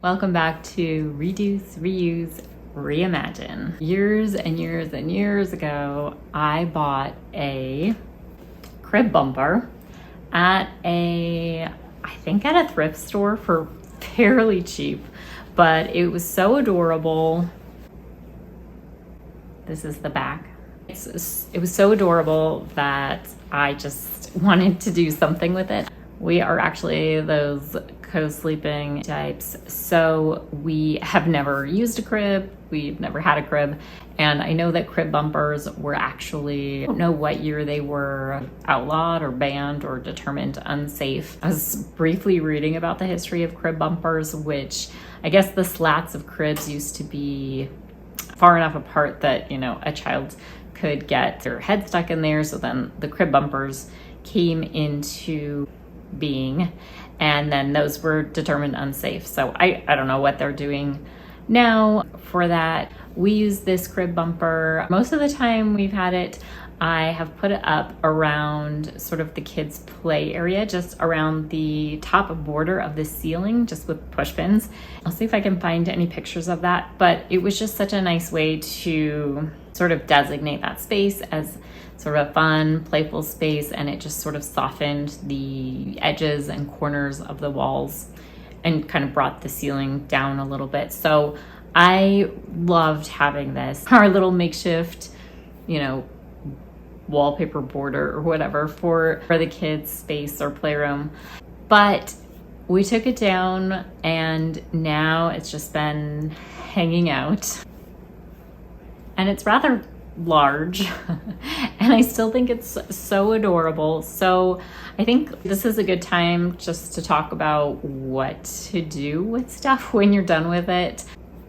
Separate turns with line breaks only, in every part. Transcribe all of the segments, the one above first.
Welcome back to Reduce, Reuse, Reimagine. Years and years and years ago, I bought a crib bumper at I think at a thrift store for fairly cheap, but it was so adorable. This is the back. It was so adorable that I just wanted to do something with it. We are actually those co-sleeping types, so we have never used a crib. We've never had a crib, and I know that crib bumpers were actually, I don't know what year they were outlawed or banned or determined unsafe. I was briefly reading about the history of crib bumpers, which I guess the slats of cribs used to be far enough apart that, a child could get their head stuck in there, so then the crib bumpers came into being, and then those were determined unsafe. So I don't know what they're doing now for that. We use this crib bumper most of the time we've had it. I have put it up around sort of the kids' play area, just around the top border of the ceiling, just with push pins. I'll see if I can find any pictures of that, but it was just such a nice way to sort of designate that space as sort of a fun, playful space, and it just sort of softened the edges and corners of the walls and kind of brought the ceiling down a little bit. So I loved having this, our little makeshift, wallpaper border or whatever for the kids' space or playroom. But we took it down and now it's just been hanging out. And it's rather large and I still think it's so adorable. So I think this is a good time just to talk about what to do with stuff when you're done with it.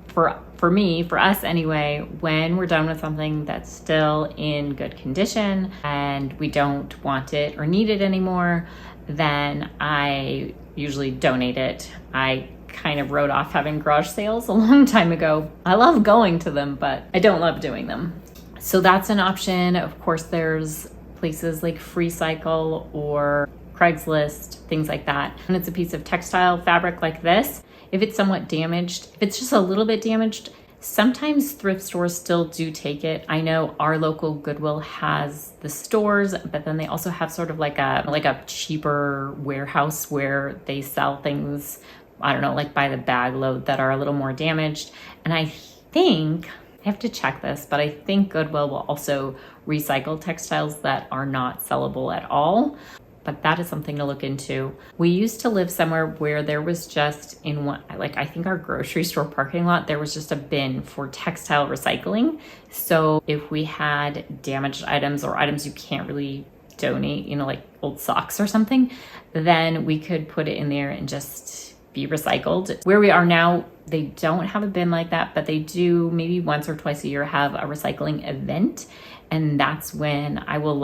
For me, for us anyway, when we're done with something that's still in good condition and we don't want it or need it anymore, then I usually donate it. I kind of wrote off having garage sales a long time ago. I love going to them, but I don't love doing them. So that's an option. Of course, there's places like FreeCycle or Craigslist, things like that. And it's a piece of textile fabric like this. If it's somewhat damaged, if it's just a little bit damaged, sometimes thrift stores still do take it. I know our local Goodwill has the stores, but then they also have sort of like a cheaper warehouse where they sell things, I don't know, like by the bag load that are a little more damaged. And I think, I have to check this, but I think Goodwill will also recycle textiles that are not sellable at all. But that is something to look into. We used to live somewhere where there was just in one, I think our grocery store parking lot, there was just a bin for textile recycling. So if we had damaged items or items you can't really donate, like old socks or something, then we could put it in there and just be recycled. Where we are now, they don't have a bin like that, but they do maybe once or twice a year have a recycling event. And that's when I will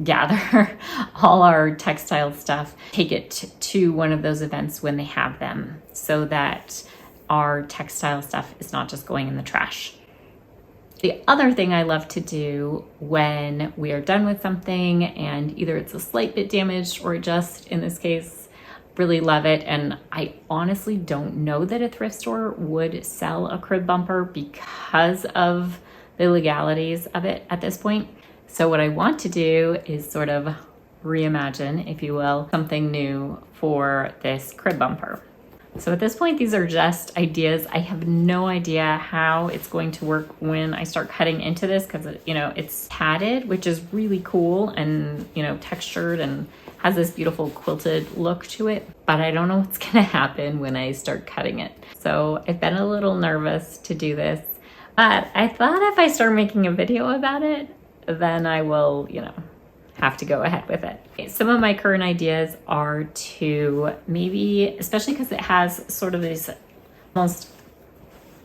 gather all our textile stuff, take it to one of those events when they have them, so that our textile stuff is not just going in the trash. The other thing I love to do when we are done with something and either it's a slight bit damaged or just, in this case, really love it. And I honestly don't know that a thrift store would sell a crib bumper because of the legalities of it at this point. So what I want to do is sort of reimagine, if you will, something new for this crib bumper. So at this point, these are just ideas. I have no idea how it's going to work when I start cutting into this, because it's padded, which is really cool, and textured and has this beautiful quilted look to it. But I don't know what's gonna happen when I start cutting it. So I've been a little nervous to do this. But I thought if I start making a video about it, then I will, have to go ahead with it. Some of my current ideas are to maybe, especially because it has sort of these, almost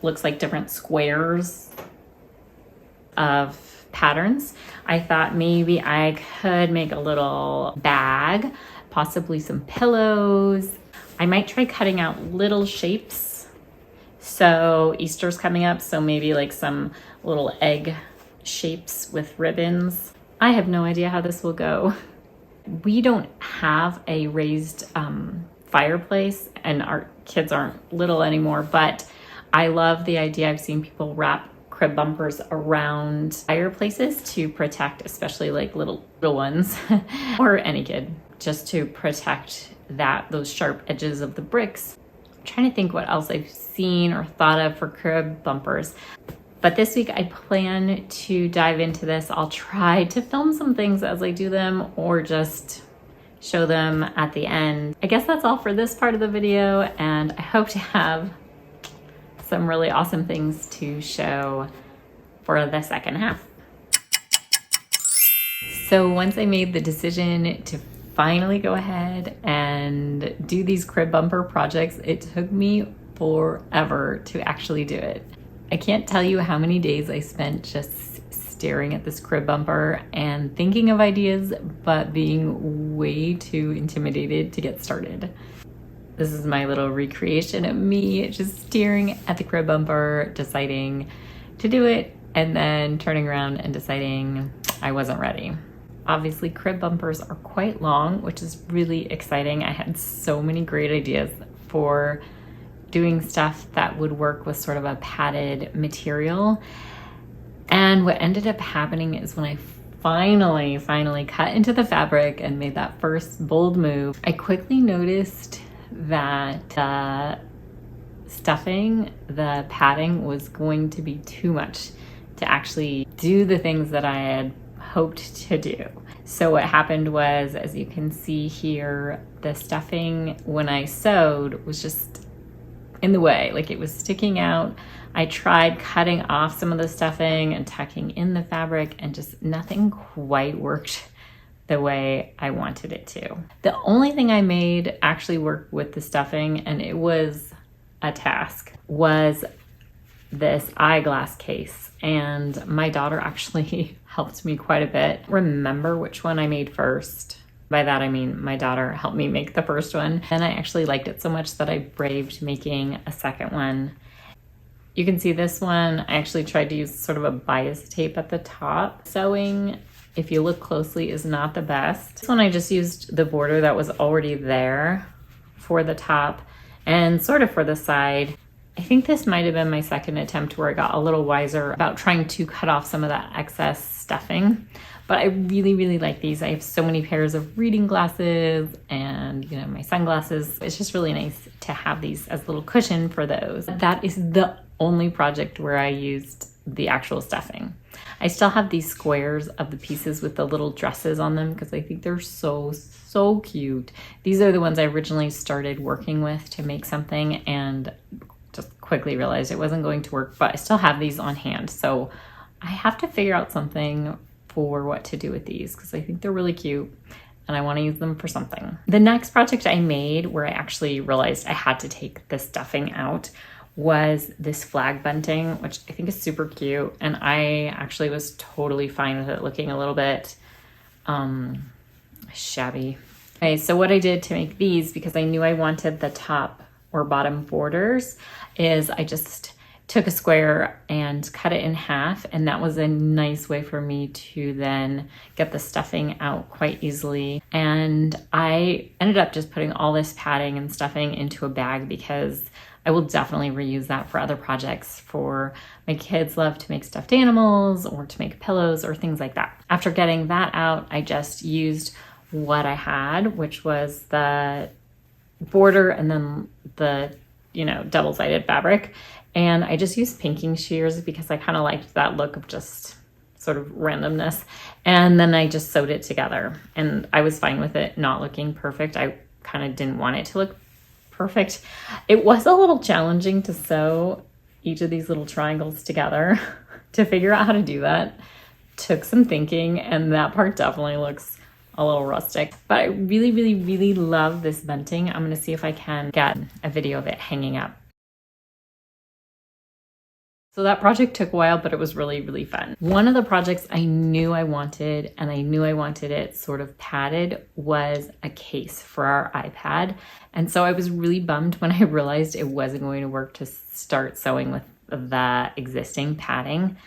looks like different squares of patterns. I thought maybe I could make a little bag, possibly some pillows. I might try cutting out little shapes. So Easter's coming up, so maybe some little egg shapes with ribbons. I have no idea how this will go. We don't have a raised fireplace, and our kids aren't little anymore, but I love the idea. I've seen people wrap crib bumpers around fireplaces to protect, especially like little ones or any kid, just to protect those sharp edges of the bricks. I'm trying to think what else I've seen or thought of for crib bumpers. But this week I plan to dive into this. I'll try to film some things as I do them or just show them at the end. I guess that's all for this part of the video, and I hope to have some really awesome things to show for the second half. So once I made the decision to finally go ahead and do these crib bumper projects, it took me forever to actually do it. I can't tell you how many days I spent just staring at this crib bumper and thinking of ideas, but being way too intimidated to get started. This is my little recreation of me just staring at the crib bumper, deciding to do it, and then turning around and deciding I wasn't ready. Obviously, crib bumpers are quite long, which is really exciting. I had so many great ideas for doing stuff that would work with sort of a padded material. And what ended up happening is when I finally cut into the fabric and made that first bold move, I quickly noticed that the padding was going to be too much to actually do the things that I had hoped to do. So what happened was, as you can see here, the stuffing when I sewed was just in the way, like it was sticking out. I tried cutting off some of the stuffing and tucking in the fabric, and just nothing quite worked the way I wanted it to. The only thing I made actually work with the stuffing, and it was a task, was this eyeglass case. And my daughter actually helped me quite a bit remember which one I made first. By that I mean my daughter helped me make the first one, and I actually liked it so much that I braved making a second one. You can see this one, I actually tried to use sort of a bias tape at the top. Sewing, if you look closely, is not the best. This one I just used the border that was already there for the top and sort of for the side. I think this might have been my second attempt where I got a little wiser about trying to cut off some of that excess stuffing. But I really like these. I have so many pairs of reading glasses and, you know, my sunglasses. It's just really nice to have these as a little cushion for those. That is the only project where I used the actual stuffing. I still have these squares of the pieces with the little dresses on them because I think they're so cute. These are the ones I originally started working with to make something and just quickly realized it wasn't going to work, but I still have these on hand. So I have to figure out something for what to do with these because I think they're really cute and I want to use them for something. The next project I made where I actually realized I had to take the stuffing out was this flag bunting, which I think is super cute. And I actually was totally fine with it looking a little bit shabby. Okay, so what I did to make these, because I knew I wanted the top or bottom borders, is I just took a square and cut it in half, and that was a nice way for me to then get the stuffing out quite easily. And I ended up just putting all this padding and stuffing into a bag because I will definitely reuse that for other projects. For my kids love to make stuffed animals or to make pillows or things like that. After getting that out, I just used what I had, which was the border and then the, you know, double-sided fabric. And I just used pinking shears because I kind of liked that look of just sort of randomness. And then I just sewed it together, and I was fine with it not looking perfect. I kind of didn't want it to look perfect. It was a little challenging to sew each of these little triangles together. To figure out how to do that took some thinking, and that part definitely looks a little rustic. But I really love this bunting. I'm going to see if I can get a video of it hanging up. So that project took a while, but it was really fun. One of the projects I knew I wanted, and I knew I wanted it sort of padded, was a case for our iPad. And so I was really bummed when I realized it wasn't going to work to start sewing with the existing padding.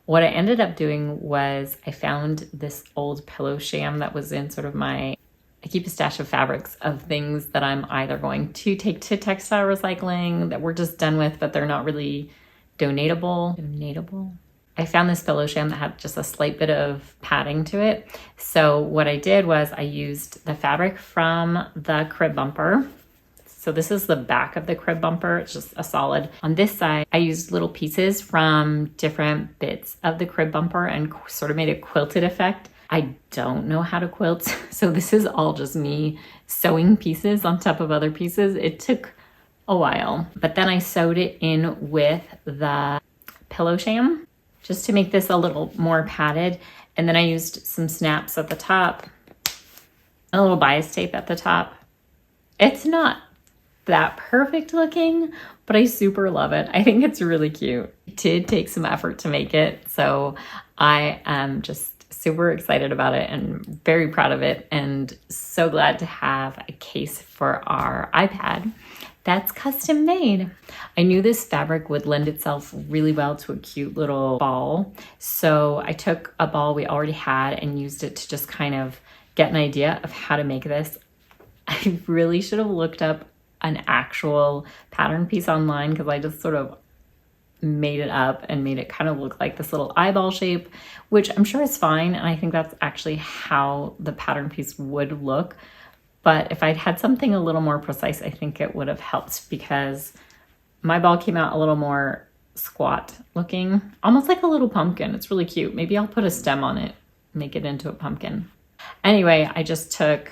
What I ended up doing was I found this old pillow sham that was in sort of my I keep a stash of fabrics of things that I'm either going to take to textile recycling that we're just done with, but they're not really donatable. I found this pillow sham that had just a slight bit of padding to it. So what I did was I used the fabric from the crib bumper. So this is the back of the crib bumper. It's just a solid. On this side, I used little pieces from different bits of the crib bumper and sort of made a quilted effect. I don't know how to quilt, so this is all just me sewing pieces on top of other pieces. It took a while, but then I sewed it in with the pillow sham just to make this a little more padded. And then I used some snaps at the top, a little bias tape at the top. It's not that perfect looking, but I super love it. I think it's really cute. It did take some effort to make it, so I am just super excited about it and very proud of it, and so glad to have a case for our iPad that's custom made. I knew this fabric would lend itself really well to a cute little ball, so I took a ball we already had and used it to just kind of get an idea of how to make this. I really should have looked up an actual pattern piece online, because I just sort of made it up and made it kind of look like this little eyeball shape, which I'm sure is fine. And I think that's actually how the pattern piece would look. But if I'd had something a little more precise, I think it would have helped, because my ball came out a little more squat looking, almost like a little pumpkin. It's really cute. Maybe I'll put a stem on it, make it into a pumpkin. Anyway, I just took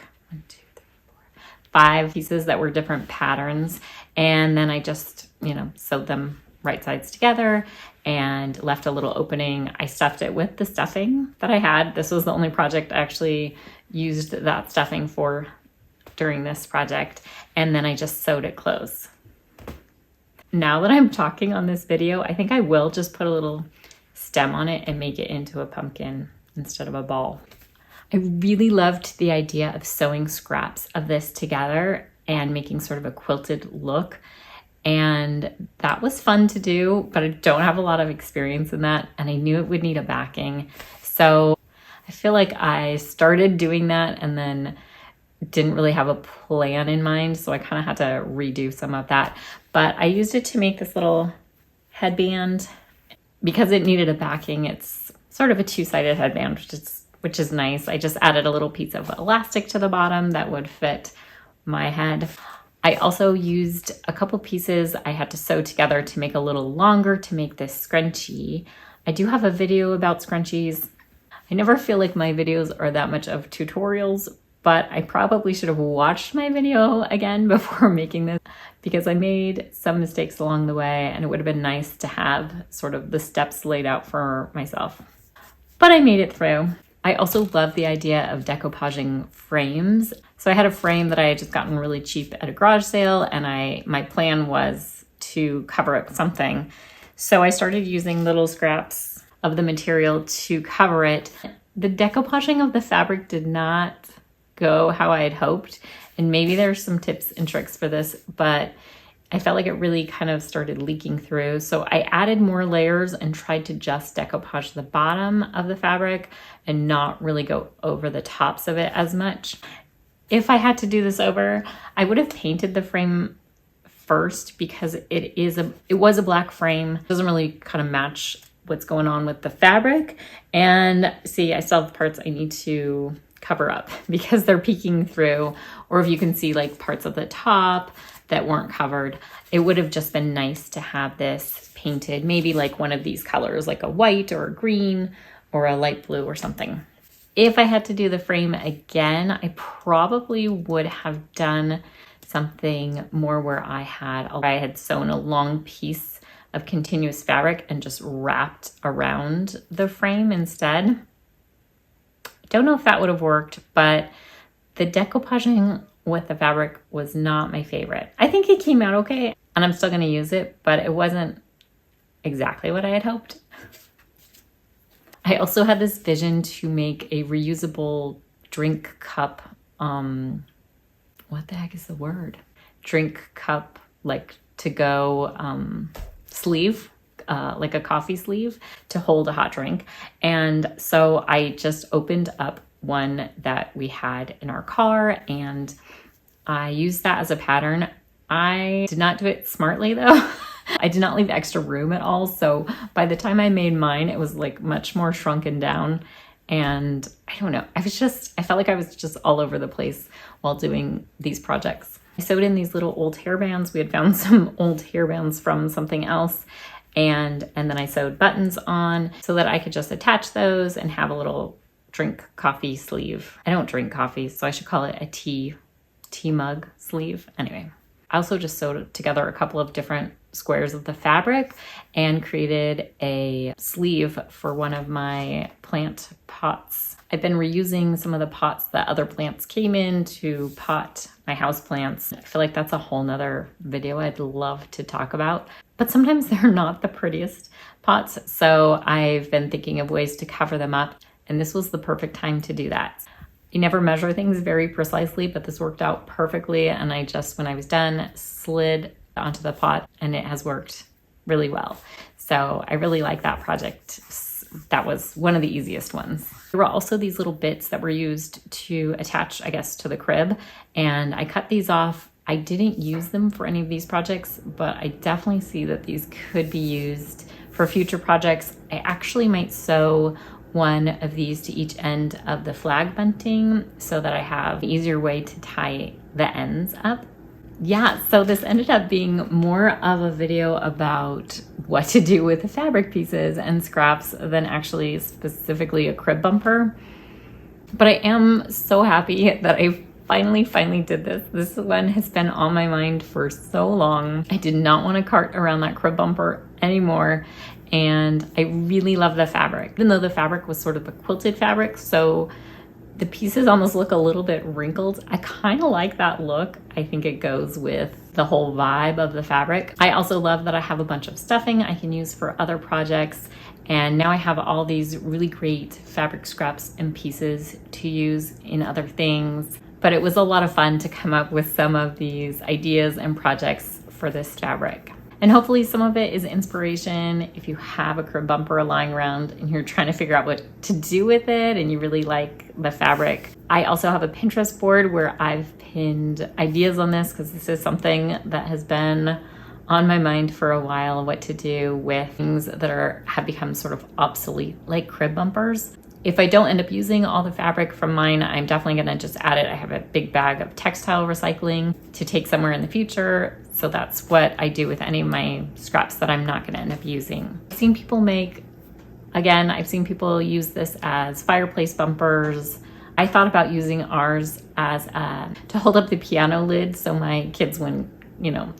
5 pieces that were different patterns, and then I just, sewed them right sides together and left a little opening. I stuffed it with the stuffing that I had. This was the only project I actually used that stuffing for during this project, and then I just sewed it closed. Now that I'm talking on this video, I think I will just put a little stem on it and make it into a pumpkin instead of a ball. I really loved the idea of sewing scraps of this together and making sort of a quilted look. And that was fun to do, but I don't have a lot of experience in that, and I knew it would need a backing. So I feel like I started doing that and then didn't really have a plan in mind, so I kind of had to redo some of that. But I used it to make this little headband. Because it needed a backing, it's sort of a 2-sided headband, which is nice. I just added a little piece of elastic to the bottom that would fit my head. I also used a couple pieces I had to sew together to make a little longer to make this scrunchie. I do have a video about scrunchies. I never feel like my videos are that much of tutorials, but I probably should have watched my video again before making this, because I made some mistakes along the way, and it would have been nice to have sort of the steps laid out for myself. But I made it through. I also love the idea of decoupaging frames. So I had a frame that I had just gotten really cheap at a garage sale, and my plan was to cover it with something. So I started using little scraps of the material to cover it. The decoupaging of the fabric did not go how I had hoped, and maybe there's some tips and tricks for this, but I felt like it really kind of started leaking through. So I added more layers and tried to just decoupage the bottom of the fabric and not really go over the tops of it as much. If I had to do this over, I would have painted the frame first, because it was a black frame. It doesn't really kind of match what's going on with the fabric. And see, I still have parts I need to cover up because they're peeking through, or if you can see like parts of the top that weren't covered. It would have just been nice to have this painted, maybe like one of these colors, like a white or a green or a light blue or something. If I had to do the frame again, I probably would have done something more where I had sewn a long piece of continuous fabric and just wrapped around the frame instead. Don't know if that would have worked, but the decoupaging with the fabric was not my favorite. I think it came out okay, and I'm still going to use it, but it wasn't exactly what I had hoped. I also had this vision to make a reusable drink cup, what the heck is the word? Drink cup, like to go sleeve, like a coffee sleeve to hold a hot drink. And so I just opened up one that we had in our car, and I used that as a pattern. I did not do it smartly though. I did not leave extra room at all. So by the time I made mine, it was like much more shrunken down. And I don't know, I felt like I was just all over the place while doing these projects. I sewed in these little old hairbands. We had found some old hairbands from something else. And then I sewed buttons on so that I could just attach those and have a little drink coffee sleeve. I don't drink coffee, so I should call it a tea mug sleeve. Anyway, I also just sewed together a couple of different squares of the fabric and created a sleeve for one of my plant pots. I've been reusing some of the pots that other plants came in to pot my house plants. I feel like that's a whole nother video I'd love to talk about, but sometimes they're not the prettiest pots. So I've been thinking of ways to cover them up, and this was the perfect time to do that. You never measure things very precisely, but this worked out perfectly. And I just, when I was done, slid onto the pot, and it has worked really well. So I really like that project. That was one of the easiest ones. There were also these little bits that were used to attach, I guess, to the crib. And I cut these off. I didn't use them for any of these projects, but I definitely see that these could be used for future projects. I actually might sew one of these to each end of the flag bunting so that I have an easier way to tie the ends up. Yeah, so this ended up being more of a video about what to do with the fabric pieces and scraps than actually specifically a crib bumper. But I am so happy that I finally did this. This one has been on my mind for so long. I did not want to cart around that crib bumper anymore. And I really love the fabric, even though the fabric was sort of a quilted fabric. So the pieces almost look a little bit wrinkled. I kind of like that look. I think it goes with the whole vibe of the fabric. I also love that I have a bunch of stuffing I can use for other projects. And now I have all these really great fabric scraps and pieces to use in other things. But it was a lot of fun to come up with some of these ideas and projects for this fabric. And hopefully some of it is inspiration if you have a crib bumper lying around and you're trying to figure out what to do with it and you really like the fabric. I also have a Pinterest board where I've pinned ideas on this because this is something that has been on my mind for a while, what to do with things that have become sort of obsolete, like crib bumpers. If I don't end up using all the fabric from mine, I'm definitely gonna just add it. I have a big bag of textile recycling to take somewhere in the future. So that's what I do with any of my scraps that I'm not gonna end up using. I've seen people use this as fireplace bumpers. I thought about using ours as to hold up the piano lid so my kids wouldn't,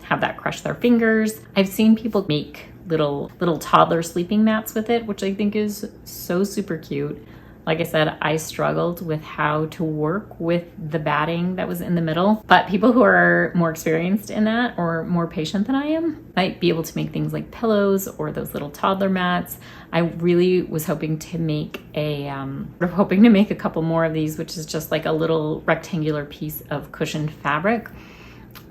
have that crush their fingers. I've seen people make little toddler sleeping mats with it, which I think is so super cute. Like I said, I struggled with how to work with the batting that was in the middle, but people who are more experienced in that or more patient than I am might be able to make things like pillows or those little toddler mats. I really was hoping to make a couple more of these, which is just like a little rectangular piece of cushioned fabric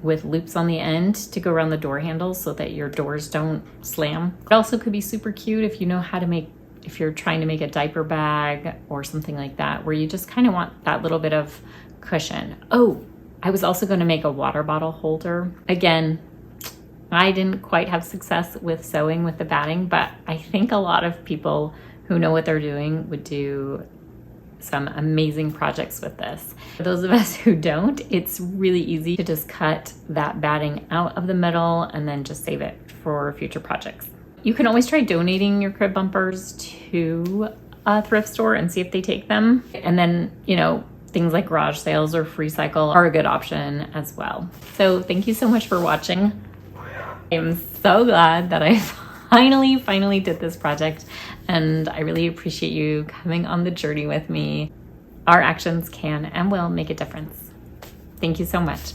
with loops on the end to go around the door handles so that your doors don't slam. It also could be super cute if you're trying to make a diaper bag or something like that, where you just kind of want that little bit of cushion. Oh, I was also going to make a water bottle holder. Again, I didn't quite have success with sewing with the batting, but I think a lot of people who know what they're doing would do some amazing projects with this. For those of us who don't, it's really easy to just cut that batting out of the middle and then just save it for future projects. You can always try donating your crib bumpers to a thrift store and see if they take them. And then, things like garage sales or free cycle are a good option as well. So thank you so much for watching. I'm so glad that I finally did this project, and I really appreciate you coming on the journey with me. Our actions can and will make a difference. Thank you so much.